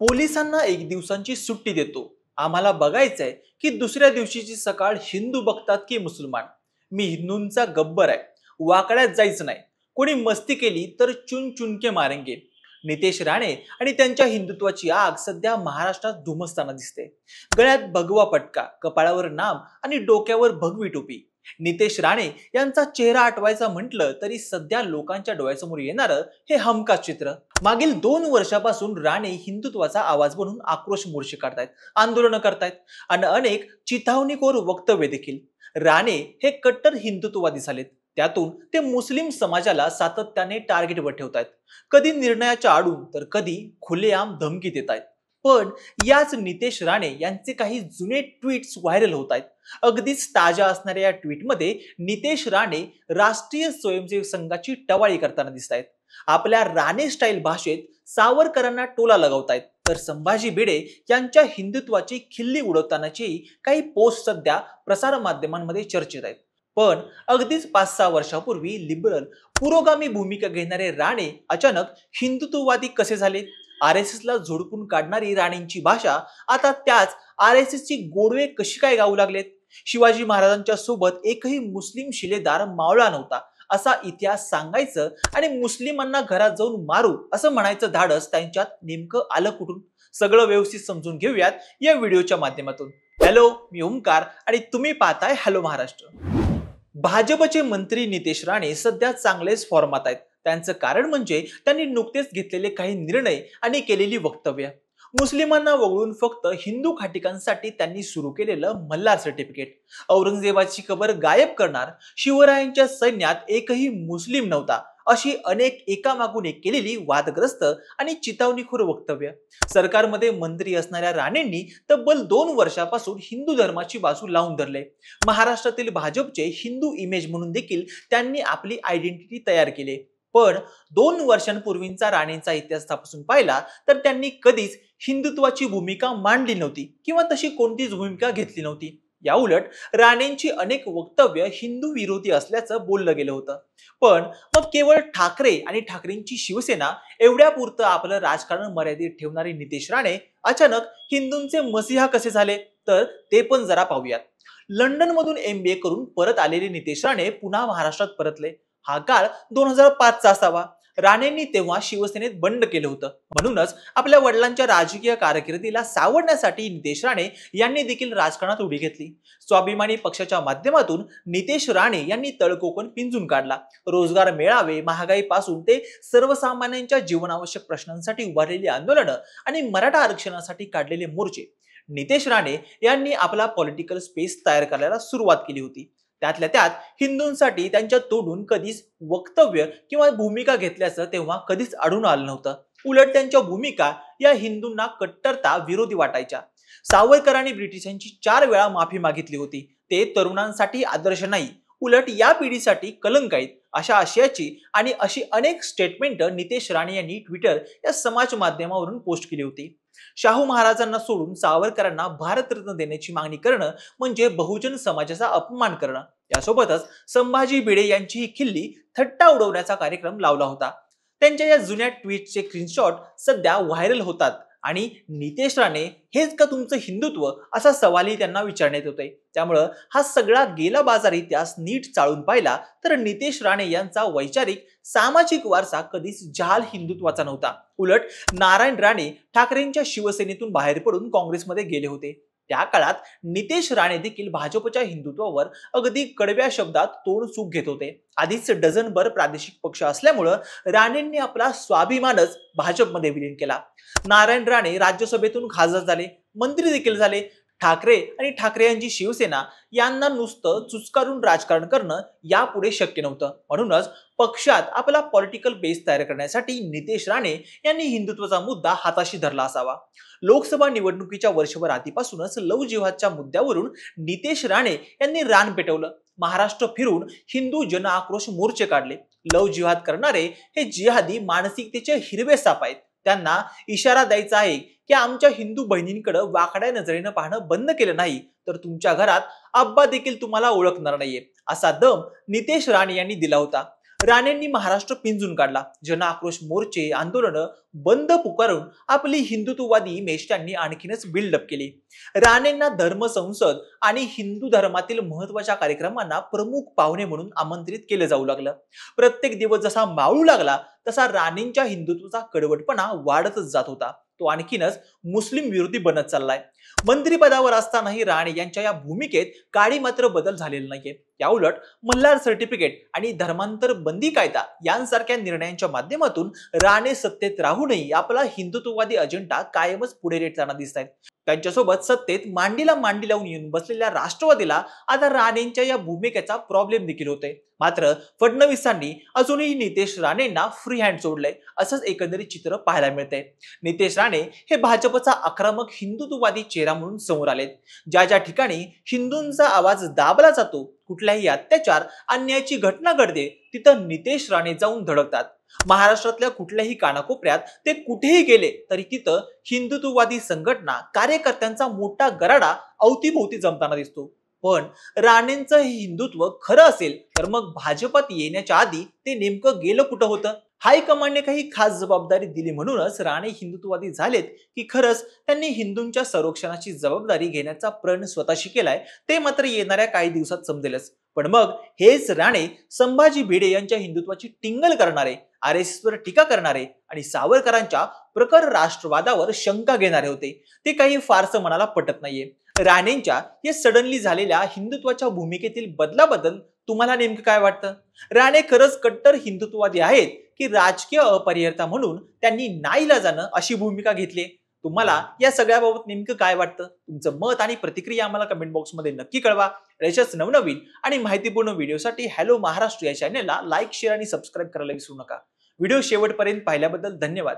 पोलिसांना एक दिवसांची सुट्टी देतो. आम्हाला बघायचंय की दुसऱ्या दिवशीची सकाळ हिंदू बघतात की मुसलमान. मी हिंदूंचा गब्बर आहे, वाकड्यात जायचं नाही. कोणी मस्ती केली तर चुन चुनके मारेंगे. नितेश राणे आणि त्यांच्या हिंदुत्वाची आग सध्या महाराष्ट्रात धुमसताना दिसते. गळ्यात भगवा पटका, कपाळावर नाम आणि डोक्यावर भगवी टोपी. नितेश राणे यांचा चेहरा आठवायचा म्हटलं तरी सध्या लोकांच्या डोळ्यासमोर येणारं हे हमखास चित्र. मागील 2 वर्षापासून राणे हिंदुत्वाचा आवाज बनून आक्रोश मोर्चे काढतायत, आंदोलनं करतायत आणि अनेक चिथावणीखोर वक्तव्य देखील. राणे हे कट्टर हिंदुत्ववादी झालेत. त्यातून ते मुस्लिम समाजाला सातत्याने टार्गेटवर ठेवतायत. कधी निर्णयाच्या आडून तर कधी खुलेआम धमकी देत आहेत. पण याच नितेश राणे यांचे काही जुने ट्विट्स व्हायरल होत आहेत. अगदीच ताज्या असणाऱ्या या ट्विटमध्ये नितेश राणे राष्ट्रीय स्वयंसेवक संघाची टवाळी करताना दिसत आहेत. आपल्या राणे स्टाईल भाषेत सावरकरांना टोला लगावतायत, तर संभाजी भिडे यांच्या हिंदुत्वाची खिल्ली उडवतानाची काही पोस्ट सध्या प्रसार माध्यमांमध्ये चर्चेत आहेत. पण अगदीच 5-6 वर्षापूर्वी लिबरल पुरोगामी भूमिका घेणारे राणे अचानक हिंदुत्ववादी कसे झाले? RSS ला झोडपून काढणारी राणेंची भाषा आता त्याच RSS ची गोडवे कशी काय गाऊ लागलेत? शिवाजी महाराजांच्या सोबत एकही मुस्लिम शिलेदार मावळा नव्हता असा इतिहास सांगायचं आणि मुस्लिमांना घरात जाऊन मारू असं म्हणायचं धाडस त्यांच्यात नेमकं आलं कुठून? सगळं व्यवस्थित समजून घेऊयात या व्हिडिओच्या माध्यमातून. हॅलो, मी ओमकार आणि तुम्ही पाहताय हॅलो महाराष्ट्र. भाजपचे मंत्री नितेश राणे सध्या चांगलेच फॉर्मात आहेत. त्यांचं कारण म्हणजे त्यांनी नुकतेच घेतलेले काही निर्णय आणि केलेली वक्तव्य. मुस्लिमांना वगळून फक्त हिंदू खाटिकांसाठी त्यांनी सुरू केलेलं मल्हार सर्टिफिकेट, औरंगजेबाची कबर गायब करणार, शिवरायांच्या सैन्यात एकही मुस्लिम नव्हता, अशी अनेक एकामागून एक केलेली वादग्रस्त आणि चितावणीखोर वक्तव्य. सरकारमध्ये मंत्री असणाऱ्या राणेंनी तब्बल 2 वर्षापासून हिंदू धर्माची बाजू लावून धरले. महाराष्ट्रातील भाजपचे हिंदू इमेज म्हणून देखील त्यांनी आपली आयडेंटिटी तयार केली. पण 2 वर्षांपूर्वींचा राणेंचा इतिहास तपासून पाहिला तर त्यांनी कधीच हिंदुत्वाची भूमिका मांडली नव्हती किंवा तशी कोणतीच भूमिका घेतली नव्हती. या उलट राणेंची अनेक वक्तव्य हिंदू विरोधी असल्याचं बोललं गेलं होतं. पण मग केवळ ठाकरे आणि ठाकरेंची शिवसेना एवढ्यापुरतं आपलं राजकारण मर्यादित ठेवणारे नितेश राणे अचानक हिंदूंचे मसीहा कसे झाले? तर ते पण जरा पाहूयात. लंडनमधून MBA करून परत आलेले नितेश राणे पुन्हा महाराष्ट्रात परतले. हा काळ 2005 चा असावा. राणेंनी तेव्हा शिवसेनेत बंड केलं होतं. म्हणूनच आपल्या वडिलांच्या राजकीय कारकिर्दीला सावरण्यासाठी नितेश राणे यांनी देखील राजकारणात उडी घेतली. स्वाभिमानी पक्षाच्या माध्यमातून नितेश राणे यांनी तळकोकण पिंजून काढला. रोजगार मेळावे, महागाईपासून ते सर्वसामान्यांच्या जीवनावश्यक प्रश्नांसाठी उभारलेली आंदोलनं आणि मराठा आरक्षणासाठी काढलेले मोर्चे. नितेश राणे यांनी आपला पॉलिटिकल स्पेस तयार करायला सुरुवात केली होती. त्यातल्या त्यात हिंदूंसाठी त्यांच्या तोंडून कधीच वक्तव्य किंवा भूमिका घेतल्याचं तेव्हा कधीच आढळून आलं नव्हतं. उलट त्यांच्या भूमिका या हिंदूंना कट्टरता विरोधी वाटायच्या. सावरकरांनी ब्रिटिशांची 4 वेळा माफी मागितली होती. ते तरुणांसाठी आदर्श नाही, उलट या पिढीसाठी कलंक आहेत अशा आशयाची आणि अशी अनेक स्टेटमेंट नितेश राणे यांनी ट्विटर या समाज माध्यमावरून पोस्ट केली होती. शाहू महाराजांना सोडून सावरकरांना भारतरत्न देण्याची मागणी करणं म्हणजे बहुजन समाजाचा अपमान करणं. यासोबतच संभाजी भिडे यांची ही खिल्ली थट्टा उडवण्याचा कार्यक्रम लावला होता. त्यांच्या या जुन्या ट्विटचे स्क्रीनशॉट सध्या व्हायरल होतात आणि नितेश राणे हेच का तुमचं हिंदुत्व असा सवालही त्यांना विचारण्यात होते. त्यामुळं हा सगळा गेला बाजार इतिहास नीट चाळून पाहिला तर नितेश राणे यांचा वैचारिक सामाजिक वारसा कधीच जहाल हिंदुत्वाचा नव्हता. उलट नारायण राणे ठाकरेंच्या शिवसेनेतून बाहेर पडून काँग्रेसमध्ये गेले होते. त्या काळात नितेश राणे देखील भाजपच्या हिंदुत्वावर अगदी कडव्या शब्दात तोंड सुख घेत होते. आधीच डझनभर प्रादेशिक पक्ष असल्यामुळं राणेंनी आपला स्वाभिमानच भाजपमध्ये विलीन केला. नारायण राणे राज्यसभेतून खासदार झाले, मंत्री देखील झाले. ठाकरे आणि ठाकरे यांची शिवसेना यांना नुसतं चुचकारून राजकारण करणं यापुढे शक्य नव्हतं. म्हणूनच पक्षात आपला पॉलिटिकल बेस तयार करण्यासाठी नितेश राणे यांनी हिंदुत्वाचा मुद्दा हाताशी धरला असावा. लोकसभा निवडणुकीच्या वर्षभर आधीपासूनच लव जिहादच्या मुद्द्यावरून नितेश राणे यांनी रान पेटवलं. महाराष्ट्र फिरून हिंदू जन आक्रोश मोर्चे काढले. लव जिहाद करणारे हे जिहादी मानसिकतेचे हिरवे साप आहेत. त्यांना इशारा द्यायचा आहे की आमच्या हिंदू बहिणींकडे वाकड्या नजरेनं पाहणं बंद केलं नाही तर तुमच्या घरात अब्बा देखील तुम्हाला ओळखणार नाहीये, असा दम नितेश राणे यांनी दिला होता. राणेंनी महाराष्ट्र पिंजून काढला. जन आक्रोश मोर्चे, आंदोलनं बंद पुकारून आपली हिंदुत्ववादी इमेज त्यांनी आणखीनच बिल्डअप केली. राणेंना धर्मसंसद आणि हिंदू धर्मातील महत्वाच्या कार्यक्रमांना प्रमुख पाहुणे म्हणून आमंत्रित केलं जाऊ लागलं. प्रत्येक दिवस जसा मावळू लागला तसा राणेंच्या हिंदुत्वाचा कडवटपणा वाढतच जात होता. तो आणखीनच मुस्लिम विरोधी बनत चाललाय. मंत्रिपदावर असतानाही राणे यांच्या या भूमिकेत काही मात्र बदल झालेला नाहीये. या उलट मल्हार सर्टिफिकेट आणि धर्मांतर बंदी कायदा यांसारख्या निर्णयांच्या माध्यमातून राणे सत्तेत राहूनही आपला हिंदुत्ववादी अजेंडा कायमच पुढे नेताना दिसत आहेत. त्यांच्यासोबत सत्तेत मांडीला मांडी लावून येऊन बसलेल्या राष्ट्रवादीला आता राणेंच्या या भूमिकेचा प्रॉब्लेम देखील होतोय. मात्र फडणवीसांनी अजूनही नितेश राणेंना फ्री हँड सोडलंय, असंच एकंदरीत चित्र पाहायला मिळतंय. नितेश राणे हे भाजपचा आक्रमक हिंदुत्ववादी चेहरा म्हणून समोर आलेत. ज्या ज्या ठिकाणी हिंदूंचा आवाज दाबला जातो, कुठल्याही अत्याचार अन्यायाची घटना घडते, तिथं नितेश राणे जाऊन धडकतात. महाराष्ट्रातल्या कुठल्याही कानाकोपऱ्यात ते कुठेही गेले तरी तिथं हिंदुत्ववादी संघटना कार्यकर्त्यांचा मोठा गराडा अवतीभोवती जमताना दिसतो. पण राणेंचं हे हिंदुत्व खरं असेल तर मग भाजपात येण्याच्या आधी ते नेमकं गेलं कुठं होतं? हायकमांडने काही खास जबाबदारी दिली म्हणूनच राणे हिंदुत्ववादी झालेत की खरंच त्यांनी हिंदूंच्या संरक्षणाची जबाबदारी घेण्याचा प्रण स्वतःशी केलाय, ते मात्र येणाऱ्या काही दिवसात समजेलच. पण मग हेच राणे संभाजी भिडे यांच्या हिंदुत्वाची टिंगल करणारे, RSS वर टीका करणारे आणि सावरकरांच्या प्रखर राष्ट्रवादावर शंका घेणारे होते. ते काही फारसं मनाला पटत नाहीये. राणेंच्या या सडनली झालेल्या हिंदुत्वाच्या भूमिकेतील बदलाबद्दल तुम्हाला नेमकं काय वाटतं? राणे खरंच कट्टर हिंदुत्ववादी आहेत की राजकीय अपरिहार्यता म्हणून त्यांनी नाईलाजानं अशी भूमिका घेतली? तुम्हाला या सगळ्याबाबत नेमकं काय वाटतं? तुमचं मत आणि प्रतिक्रिया आम्हाला कमेंट बॉक्समध्ये नक्की कळवा. अशाच नवनवीन आणि माहितीपूर्ण व्हिडिओसाठी हॅलो महाराष्ट्र या चॅनलला लाईक, शेअर आणि सबस्क्राईब करायला विसरू नका. व्हिडिओ शेवटपर्यंत पाहिल्याबद्दल धन्यवाद.